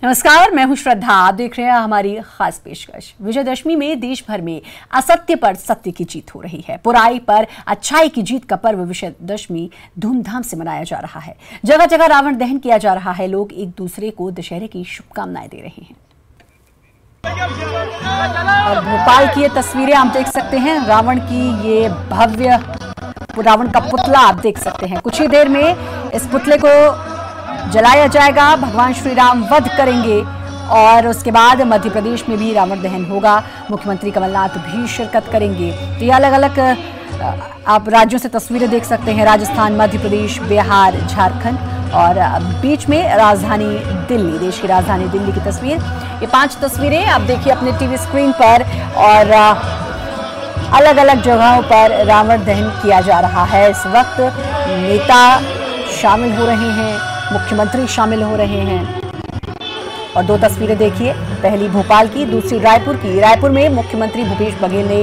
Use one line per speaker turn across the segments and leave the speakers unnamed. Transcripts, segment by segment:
नमस्कार, मैं हूं श्रद्धा। आप देख रहे हैं हमारी खास पेशकश। विजयदशमी में देश भर में असत्य पर सत्य की जीत हो रही है। बुराई पर अच्छाई की जीत का पर्व विजयदशमी धूमधाम से मनाया जा रहा है। जगह जगह रावण दहन किया जा रहा है। लोग एक दूसरे को दशहरे की शुभकामनाएं दे रहे हैं। और भोपाल की ये तस्वीरें आप देख सकते हैं। रावण की ये भव्य रावण का पुतला आप देख सकते हैं। कुछ ही देर में इस पुतले को जलाया जाएगा। भगवान श्री राम वध करेंगे और उसके बाद मध्य प्रदेश में भी रावण दहन होगा। मुख्यमंत्री कमलनाथ भी शिरकत करेंगे। तो ये अलग अलग आप राज्यों से तस्वीरें देख सकते हैं। राजस्थान, मध्य प्रदेश, बिहार, झारखंड और बीच में राजधानी दिल्ली, देश की राजधानी दिल्ली की तस्वीर। ये 5 तस्वीरें आप देखिए अपने टीवी स्क्रीन पर। और अलग अलग जगहों पर रावण दहन किया जा रहा है। इस वक्त नेता शामिल हो रहे हैं, मुख्यमंत्री शामिल हो रहे हैं। और 2 तस्वीरें देखिए, पहली भोपाल की, दूसरी रायपुर की। रायपुर में मुख्यमंत्री भूपेश बघेल ने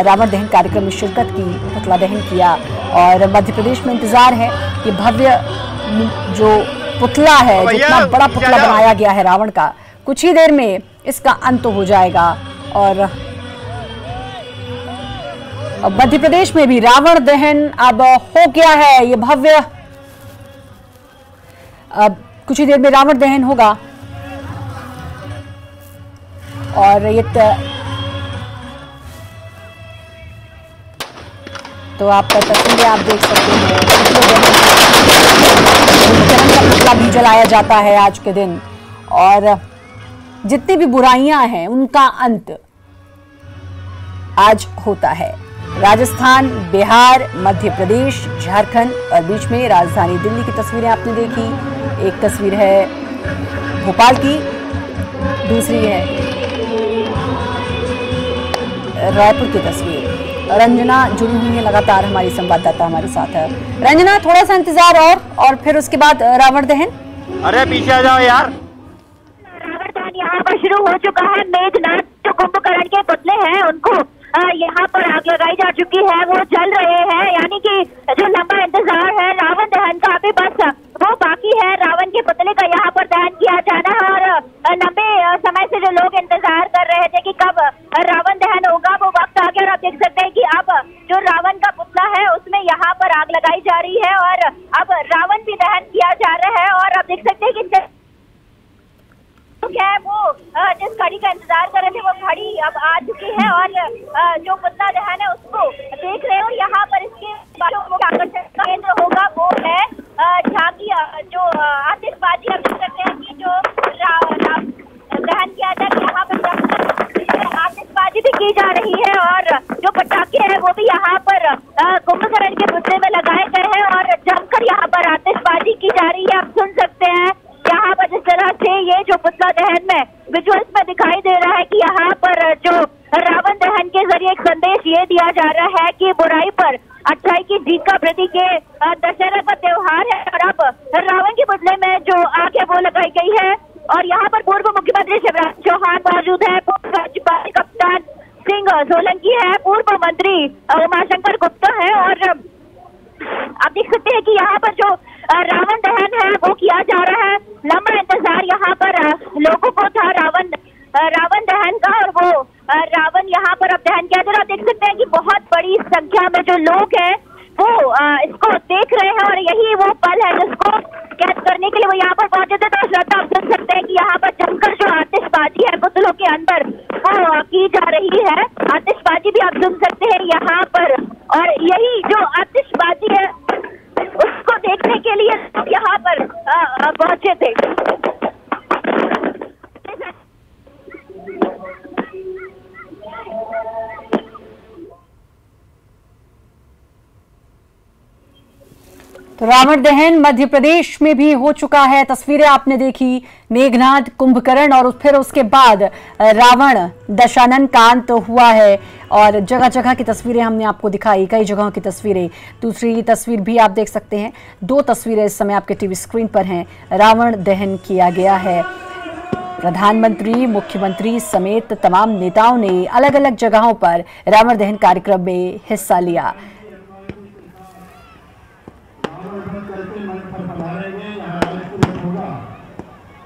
रावण दहन कार्यक्रम में शिरकत की, पुतला दहन किया। और मध्य प्रदेश में इंतजार है कि भव्य जो पुतला है, जितना बड़ा पुतला बनाया गया है रावण का, कुछ ही देर में इसका अंत हो जाएगा। और मध्य प्रदेश में भी रावण दहन अब हो गया है। ये भव्य, अब कुछ ही देर में रावण दहन होगा। और ये तो आप तस्वीरें आप देख सकते हैं। का पुतला भी जलाया जाता है आज के दिन। और जितनी भी बुराइयां हैं उनका अंत आज होता है। राजस्थान, बिहार, मध्य प्रदेश, झारखंड और बीच में राजधानी दिल्ली की तस्वीरें आपने देखी। एक तस्वीर है भोपाल की, दूसरी है रायपुर की तस्वीर। रंजना जुड़ी हुई है लगातार, हमारी संवाददाता हमारे साथ है। रंजना, थोड़ा सा इंतजार और फिर उसके बाद रावण दहन।
अरे पीछे आ जाओ यार।
रावण दहन यहाँ पर शुरू हो चुका है। मेघनाथ जो कुंभकर्ण के पुतले हैं उनको यहाँ पर आग लगाई जा चुकी है, वो जल रहे हैं। यानी कि जो लंबा इंतजार है रावण दहन का, अभी बस वो बाकी है। रावण के पुतले का यहाँ पर दहन किया जाना है। और लंबे समय से जो लोग इंतजार कर रहे थे कि कब रावण दहन होगा, वो वक्त आ गया। और आप देख सकते हैं कि अब जो रावण का पुतला है उसमें यहाँ पर आग लगाई जा रही है और अब रावण भी दहन किया जा रहा है। और आप देख सकते हैं कि है वो जिस घड़ी का इंतजार कर रहे थे वो घड़ी अब आ चुकी है। और जो पुतला दहन है उसको देख रहे हो। यहाँ पर इसके आकर्षण का केंद्र होगा वो है झांकी, जो आतिशबाजी। आप देख सकते हैं कि जो दहन किया जाए यहाँ पर आतिशबाजी भी की जा रही है। और जो पटाखे हैं वो भी यहाँ पर कुंभकर्ण के पुतले में लगाए गए हैं और जमकर यहाँ पर आतिशबाजी की जा रही है। आप सुन सकते हैं यहाँ पर जिस तरह से ये जो पुतला दहन में विजुअल्स में दिखाई दे रहा है कि यहाँ पर जो रावण दहन के जरिए एक संदेश ये दिया जा रहा है कि बुराई पर अच्छाई की जीत का प्रतीक ये दशहरा का त्योहार है। और अब रावण के पुतले में जो आग है वो लगाई गई है। और यहाँ पर पूर्व मुख्यमंत्री शिवराज चौहान मौजूद है, पूर्व राज्यपाल कप्तान सिंह सोलंकी है, पूर्व मंत्री उमाशंकर गुप्ता है। और आप देख सकते हैं कि यहाँ पर जो रावण दहन है वो किया जा रहा है। लंबा इंतजार यहाँ पर लोगों को था रावण दहन का। और वो रावण यहाँ पर अब दहन किया जा रहा है। आप देख सकते हैं कि बहुत बड़ी संख्या में जो लोग हैं वो इसको देख रहे हैं। और यही वो पल है जिसको कैद करने के लिए वो यहाँ पर पहुंचे थे। तो श्रद्धा आप देख सकते हैं कि यहाँ पर जमकर जो आतिशबाजी है पुतलों के अंदर वो की जा रही है। आतिशबाजी भी आप सुन सकते हैं यहाँ पर। और यही जो आतिशबाजी है उसको देखने के लिए यहाँ पर पहुंचे थे।
तो रावण दहन मध्य प्रदेश में भी हो चुका है। तस्वीरें आपने देखी, मेघनाथ, कुंभकर्ण और फिर उसके बाद रावण दशानन का अंत हुआ है। और जगह जगह की तस्वीरें हमने आपको दिखाई, कई जगहों की तस्वीरें। दूसरी तस्वीर भी आप देख सकते हैं। 2 तस्वीरें इस समय आपके टीवी स्क्रीन पर हैं। रावण दहन किया गया है। प्रधानमंत्री, मुख्यमंत्री समेत तमाम नेताओं ने अलग अलग जगहों पर रावण दहन कार्यक्रम में हिस्सा लिया।
करके मंच पर पधारेंगे, यहाँ होगा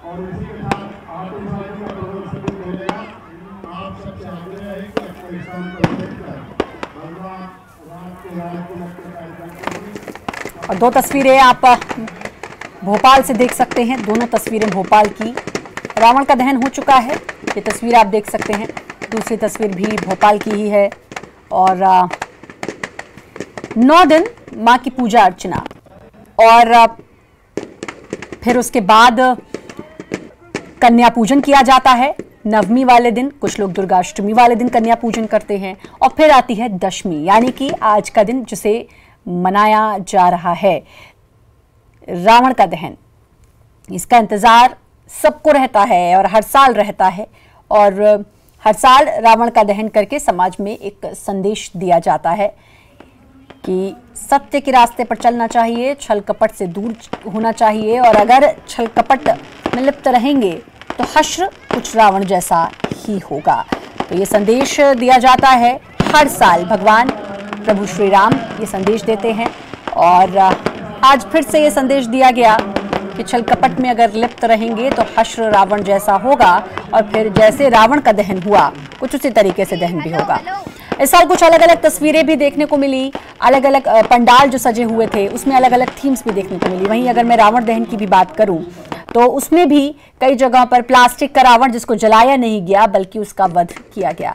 और इसी के साथ
और दो तस्वीरें आप भोपाल से देख सकते हैं, दोनों तस्वीरें भोपाल की। रावण का दहन हो चुका है, ये तस्वीर आप देख सकते हैं। दूसरी तस्वीर भी भोपाल की ही है और 9 दिन मां की पूजा अर्चना और फिर उसके बाद कन्या पूजन किया जाता है। नवमी वाले दिन, कुछ लोग दुर्गाष्टमी वाले दिन कन्या पूजन करते हैं और फिर आती है दशमी, यानी कि आज का दिन जिसे मनाया जा रहा है रावण का दहन। इसका इंतजार सबको रहता है और हर साल रहता है और हर साल रावण का दहन करके समाज में एक संदेश दिया जाता है कि सत्य के रास्ते पर चलना चाहिए, छल कपट से दूर होना चाहिए और अगर छल कपट में लिप्त रहेंगे तो हश्र कुछ रावण जैसा ही होगा। तो ये संदेश दिया जाता है हर साल। भगवान प्रभु श्री राम ये संदेश देते हैं और आज फिर से ये संदेश दिया गया कि छल कपट में अगर लिप्त रहेंगे तो हश्र रावण जैसा होगा और फिर जैसे रावण का दहन हुआ कुछ उसी तरीके से दहन भी होगा। इस साल कुछ अलग अलग तस्वीरें भी देखने को मिली, अलग अलग पंडाल जो सजे हुए थे उसमें अलग अलग थीम्स भी देखने को मिली। वहीं अगर मैं रावण दहन की भी बात करूं तो उसमें भी कई जगहों पर प्लास्टिक का रावण जिसको जलाया नहीं गया बल्कि उसका वध किया गया।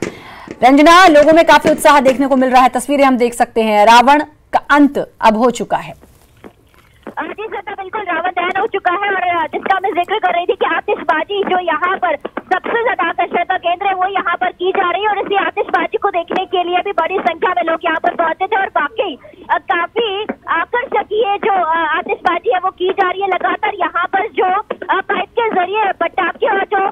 रंजना, लोगों में काफी उत्साह देखने को मिल रहा है, तस्वीरें हम देख सकते हैं। रावण का अंत अब हो चुका है।
जी सर, बिल्कुल रावण दहन हो चुका है और जिसका मैं जिक्र कर रही थी कि आतिशबाजी जो यहाँ पर सबसे ज्यादा आकर्षण का केंद्र है वो यहाँ पर की जा रही है और इसी आतिशबाजी को देखने के लिए भी बड़ी संख्या में लोग यहाँ पर पहुंचे थे और वाकई काफी आकर्षक ये जो आतिशबाजी है वो की जा रही है। लगातार यहाँ पर जो पाइप के जरिए पटाखे और जो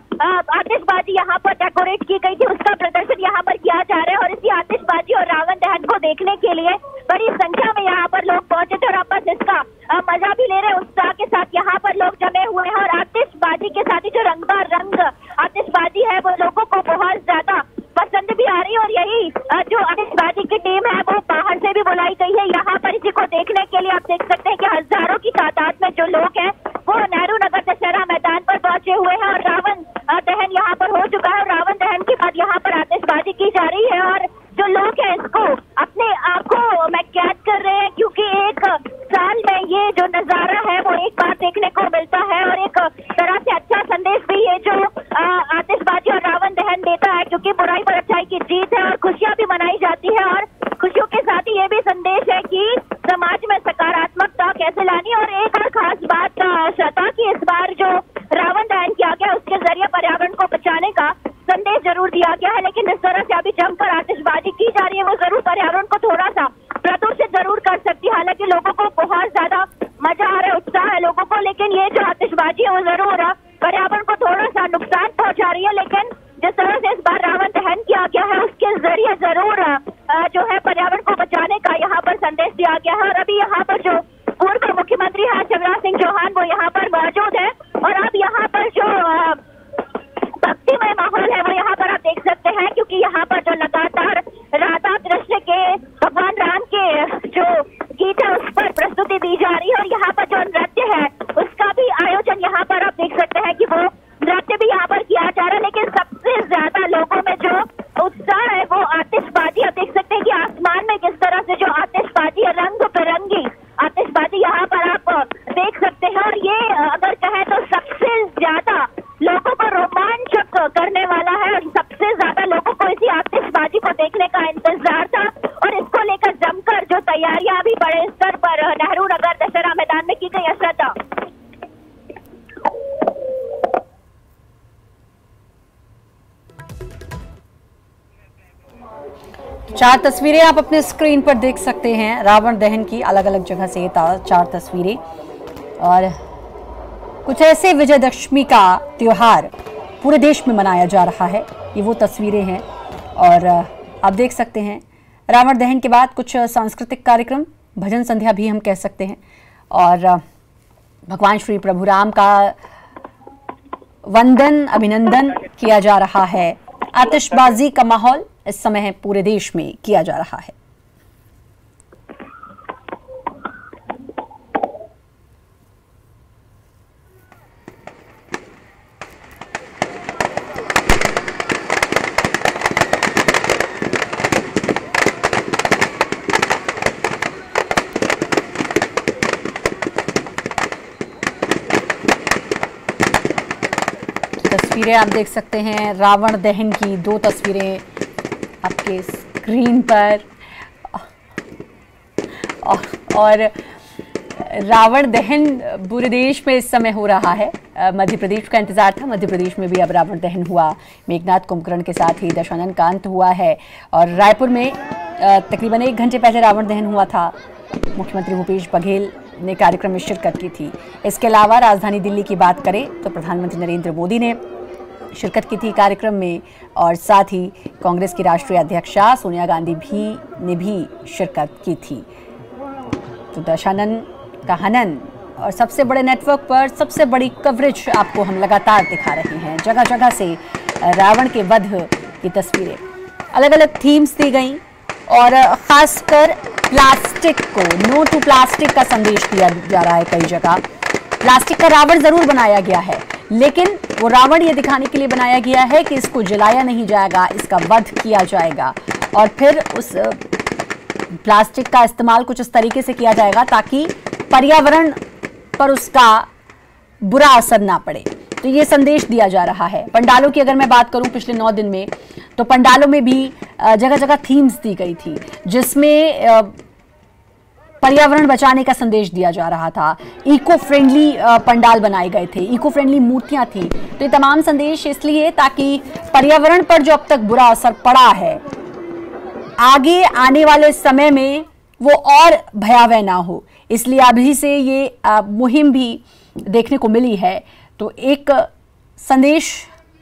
आतिशबाजी यहाँ पर डेकोरेट की गई थी उसका प्रदर्शन यहाँ पर किया जा रहा है और इसी आतिशबाजी और रावण दहन को देखने के लिए बड़ी संख्या में यहाँ पर लोग पहुंचे थे और अब बस इसका मजा भी ले रहे हैं। उत्साह के साथ यहाँ पर लोग जमे हुए हैं और आतिशबाजी के साथ ही जो रंग आतिशबाजी है वो लोगों को बहुत ज्यादा पसंद भी आ रही है और यही जो आतिशबाजी की टीम है वो बाहर से भी बुलाई गई है यहाँ पर इसी को देखने के लिए। आप देख सकते हैं कि हजारों की तादाद में जो लोग हैं वो नेहरू नगर दशहरा मैदान पर पहुंचे हुए हैं और रावण दहन यहाँ पर हो चुका है और रावण दहन के बाद यहाँ पर आतिशबाजी की जा रही है और जो लोग हैं इसको अपने आंखों में कैद कर रहे हैं क्योंकि एक साल में ये जो नजारा है वो एक बार देखने को मिलता है और एक तरह से अच्छा संदेश भी ये जो आतिशबाजी और रावण दहन देता है क्योंकि बुराई पर अच्छाई की जीत है और खुशियां भी मनाई जाती है और खुशियों के साथ ही ये भी संदेश है कि समाज में सकारात्मकता कैसे लानी। और एक और खास बात था कि इस बार जो रावण दहन किया गया उसके जरिए पर्यावरण को बचाने का संदेश जरूर दिया गया है, लेकिन इस तरह से अभी जमकर आतिशबाजी की जा रही है वो जरूर पर्यावरण को थोड़ा सा प्रदूषित जरूर कर सकती है। हालांकि लोगों को बहुत ज्यादा मजा आ रहा है, उत्साह है लोगों को, लेकिन ये जो आतिशबाजी है वो जरूर पर्यावरण को थोड़ा सा नुकसान पहुंचा रही है। लेकिन जिस तरह से इस बार रावण दहन किया गया है उसके जरिए जरूर जो है पर्यावरण को बचाने का यहाँ पर संदेश दिया गया है। और अभी यहाँ पर जो पूर्व मुख्यमंत्री है शिवराज सिंह चौहान वो यहाँ पर मौजूद है और अब यहाँ पर जो भक्तिमय माहौल है वो यहाँ पर आप देख सकते हैं क्योंकि यहाँ पर जो लगातार राधा कृष्ण के भगवान राम के जो गीत है उस पर प्रस्तुति दी जा रही है और यहाँ पर जो नृत्य है उसका भी आयोजन यहाँ पर आप देख सकते हैं कि वो नृत्य भी यहाँ पर किया जा रहा है। लेकिन सबसे ज्यादा लोगों में जो उत्साह है वो आतिशबाजी, आप देख सकते हैं कि आसमान में किस तरह से जो आतिशबाजी रंग बिरंगी आतिशबाजी यहाँ पर आप देख सकते हैं और ये अगर कहें तो सबसे ज्यादा लोगों को रोमांचक करने वाला है और सबसे ज्यादा लोगों को इसी आतिशबाजी को देखने का इंतजार था और इसको लेकर जमकर जो तैयारियां भी बड़े स्तर पर नेहरू नगर दशहरा मैदान में की गई है। श्रद्धा,
चार तस्वीरें आप अपने स्क्रीन पर देख सकते हैं रावण दहन की, अलग अलग जगह से चार तस्वीरें और कुछ ऐसे विजयदशमी का त्योहार पूरे देश में मनाया जा रहा है, ये वो तस्वीरें हैं। और आप देख सकते हैं रावण दहन के बाद कुछ सांस्कृतिक कार्यक्रम, भजन संध्या भी हम कह सकते हैं और भगवान श्री प्रभु राम का वंदन अभिनंदन किया जा रहा है। आतिशबाजी का माहौल इस समय पूरे देश में किया जा रहा है। तस्वीरें आप देख सकते हैं रावण दहन की, 2 तस्वीरें आपके स्क्रीन पर। और रावण दहन पूरे देश में इस समय हो रहा है। मध्य प्रदेश का इंतजार था, मध्य प्रदेश में भी अब रावण दहन हुआ। मेघनाथ कुंभकर्ण के साथ ही दशानन का अंत हुआ है और रायपुर में तकरीबन 1 घंटे पहले रावण दहन हुआ था। मुख्यमंत्री भूपेश बघेल ने कार्यक्रम में शिरकत की थी। इसके अलावा राजधानी दिल्ली की बात करें तो प्रधानमंत्री नरेंद्र मोदी ने शिरकत की थी कार्यक्रम में और साथ ही कांग्रेस की राष्ट्रीय अध्यक्षा सोनिया गांधी ने भी शिरकत की थी। तो दशानन का हनन और सबसे बड़े नेटवर्क पर सबसे बड़ी कवरेज आपको हम लगातार दिखा रहे हैं। जगह जगह से रावण के वध की तस्वीरें, अलग अलग थीम्स दी गई और खासकर प्लास्टिक को, नो टू प्लास्टिक का संदेश दिया जा रहा है। कई जगह प्लास्टिक का रावण जरूर बनाया गया है, लेकिन वो रावण ये दिखाने के लिए बनाया गया है कि इसको जलाया नहीं जाएगा, इसका वध किया जाएगा और फिर उस प्लास्टिक का इस्तेमाल कुछ इस तरीके से किया जाएगा ताकि पर्यावरण पर उसका बुरा असर ना पड़े। तो ये संदेश दिया जा रहा है। पंडालों की अगर मैं बात करूं पिछले 9 दिन में, तो पंडालों में भी जगह जगह थीम्स दी गई थी जिसमें पर्यावरण बचाने का संदेश दिया जा रहा था। इको फ्रेंडली पंडाल बनाए गए थे, इको फ्रेंडली मूर्तियां थी। तो ये तमाम संदेश इसलिए ताकि पर्यावरण पर जो अब तक बुरा असर पड़ा है, आगे आने वाले समय में वो और भयावह ना हो, इसलिए अभी से ये मुहिम भी देखने को मिली है। तो एक संदेश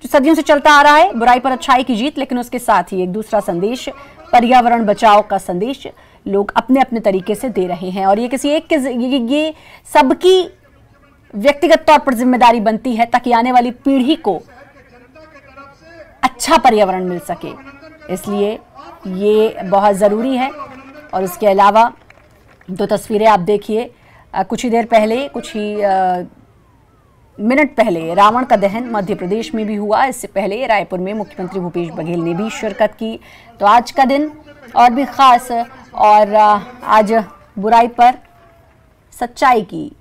जो सदियों से चलता आ रहा है, बुराई पर अच्छाई की जीत, लेकिन उसके साथ ही एक दूसरा संदेश, पर्यावरण बचाओ का संदेश लोग अपने अपने तरीके से दे रहे हैं। और ये किसी एक के, ये सबकी व्यक्तिगत तौर पर जिम्मेदारी बनती है ताकि आने वाली पीढ़ी को अच्छा पर्यावरण मिल सके, इसलिए ये बहुत ज़रूरी है। और उसके अलावा 2 तस्वीरें आप देखिए, कुछ ही देर पहले, कुछ ही मिनट पहले रावण का दहन मध्य प्रदेश में भी हुआ। इससे पहले रायपुर में मुख्यमंत्री भूपेश बघेल ने भी शिरकत की। तो आज का दिन और भी ख़ास, और आज बुराई पर सच्चाई की,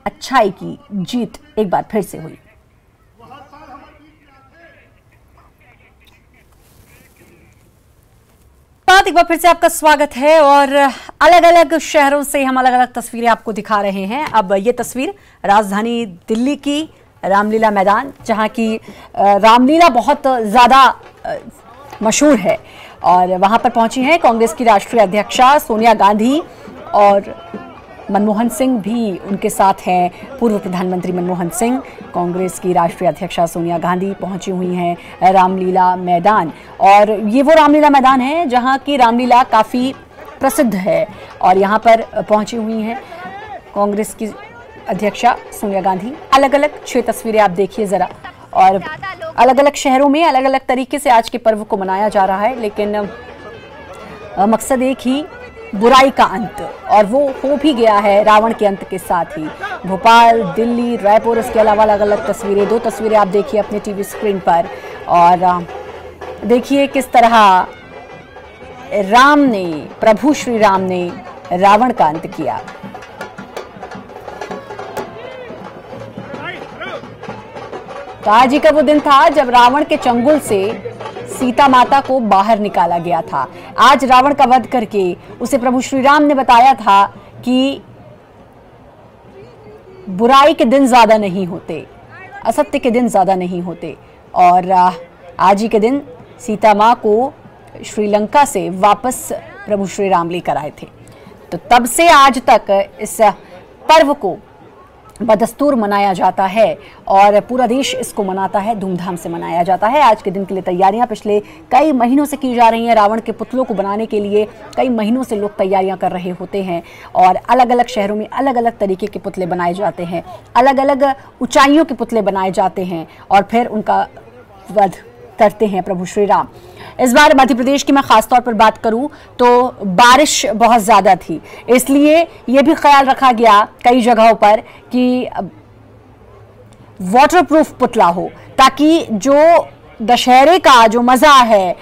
अच्छाई की जीत एक बार फिर से हुई। एक बार फिर से आपका स्वागत है और अलग अलग शहरों से हम अलग अलग तस्वीरें आपको दिखा रहे हैं। अब ये तस्वीर राजधानी दिल्ली की रामलीला मैदान, जहां की रामलीला बहुत ज़्यादा मशहूर है और वहां पर पहुंची हैं कांग्रेस की राष्ट्रीय अध्यक्षा सोनिया गांधी और मनमोहन सिंह भी उनके साथ हैं। पूर्व प्रधानमंत्री मनमोहन सिंह, कांग्रेस की राष्ट्रीय अध्यक्षा सोनिया गांधी पहुंची हुई हैं रामलीला मैदान। और ये वो रामलीला मैदान है जहां की रामलीला काफ़ी प्रसिद्ध है और यहाँ पर पहुंची हुई हैं कांग्रेस की अध्यक्षा सोनिया गांधी। अलग अलग 6 तस्वीरें आप देखिए ज़रा, और अलग अलग शहरों में अलग अलग तरीके से आज के पर्व को मनाया जा रहा है, लेकिन मकसद एक ही, बुराई का अंत, और वो हो भी गया है रावण के अंत के साथ ही। भोपाल, दिल्ली, रायपुर, इसके अलावा अलग अलग तस्वीरें, 2 तस्वीरें आप देखिए अपने टीवी स्क्रीन पर और देखिए किस तरह राम ने, प्रभु श्री राम ने रावण का अंत किया। तो आज ही का वो दिन था जब रावण के चंगुल से सीता माता को बाहर निकाला गया था। आज रावण का वध करके उसे प्रभु श्री राम ने बताया था कि बुराई के दिन ज्यादा नहीं होते, असत्य के दिन ज्यादा नहीं होते। और आज ही के दिन सीता माँ को श्रीलंका से वापस प्रभु श्री राम लेकर आए थे। तो तब से आज तक इस पर्व को बदस्तूर मनाया जाता है और पूरा देश इसको मनाता है, धूमधाम से मनाया जाता है। आज के दिन के लिए तैयारियां पिछले कई महीनों से की जा रही हैं। रावण के पुतलों को बनाने के लिए कई महीनों से लोग तैयारियां कर रहे होते हैं और अलग अलग शहरों में अलग अलग तरीके के पुतले बनाए जाते हैं, अलग अलग ऊंचाइयों के पुतले बनाए जाते हैं और फिर उनका वध करते हैं प्रभु श्री राम। इस बार मध्य प्रदेश की मैं खास तौर पर बात करूं तो बारिश बहुत ज़्यादा थी, इसलिए ये भी ख्याल रखा गया कई जगहों पर कि वाटरप्रूफ पुतला हो, ताकि जो दशहरे का जो मज़ा है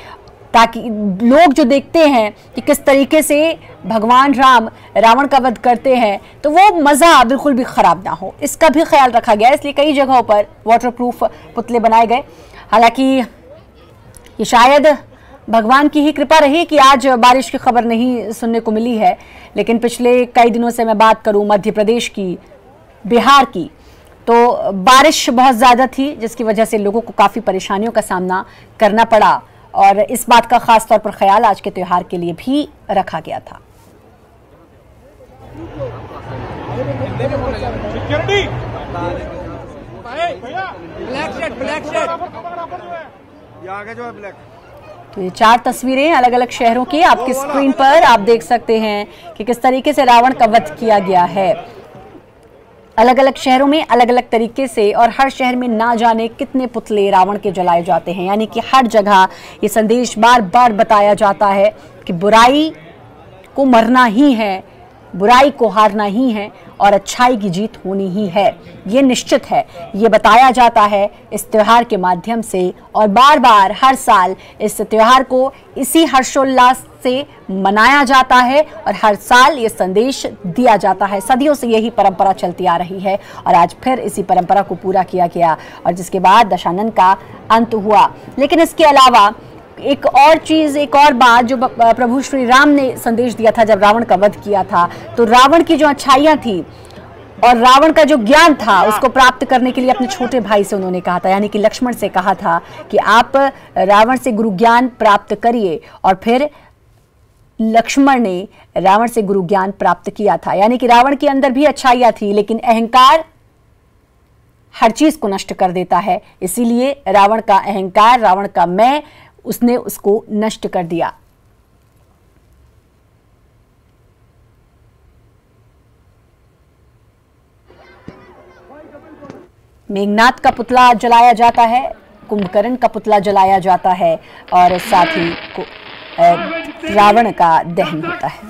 ताकि लोग जो देखते हैं कि किस तरीके से भगवान राम रावण का वध करते हैं तो वो मज़ा बिल्कुल भी ख़राब ना हो, इसका भी ख्याल रखा गया। इसलिए कई जगहों पर वाटरप्रूफ पुतले बनाए गए। हालांकि ये शायद भगवान की ही कृपा रही कि आज बारिश की खबर नहीं सुनने को मिली है, लेकिन पिछले कई दिनों से मैं बात करूं मध्य प्रदेश की, बिहार की, तो बारिश बहुत ज़्यादा थी जिसकी वजह से लोगों को काफ़ी परेशानियों का सामना करना पड़ा और इस बात का खास तौर पर ख्याल आज के त्यौहार के लिए भी रखा गया था। तो ये 4 तस्वीरें अलग अलग शहरों की आपकी स्क्रीन पर आप देख सकते हैं कि किस तरीके से रावण का वध किया गया है। अलग अलग शहरों में अलग अलग तरीके से, और हर शहर में ना जाने कितने पुतले रावण के जलाए जाते हैं। यानी कि हर जगह ये संदेश बार बार बताया जाता है कि बुराई को मरना ही है, बुराई को हारना ही है और अच्छाई की जीत होनी ही है, ये निश्चित है। ये बताया जाता है इस त्यौहार के माध्यम से और बार बार हर साल इस त्यौहार को इसी हर्षोल्लास से मनाया जाता है और हर साल ये संदेश दिया जाता है। सदियों से यही परंपरा चलती आ रही है और आज फिर इसी परंपरा को पूरा किया गया और जिसके बाद दशानन का अंत हुआ। लेकिन इसके अलावा एक और चीज, एक और बात जो प्रभु श्री राम ने संदेश दिया था जब रावण का वध किया था, तो रावण की जो अच्छाइयां थी और रावण का जो ज्ञान था उसको प्राप्त करने के लिए अपने छोटे भाई से उन्होंने कहा था, यानी कि लक्ष्मण से कहा था कि आप रावण से गुरु ज्ञान प्राप्त करिए। और फिर लक्ष्मण ने रावण से गुरु ज्ञान प्राप्त किया था। यानी कि रावण के अंदर भी अच्छाइयां थी, लेकिन अहंकार हर चीज को नष्ट कर देता है। इसीलिए रावण का अहंकार, रावण का मैं, उसने उसको नष्ट कर दिया। मेघनाथ का पुतला जलाया जाता है, कुंभकर्ण का पुतला जलाया जाता है और साथ ही रावण का दहन होता है।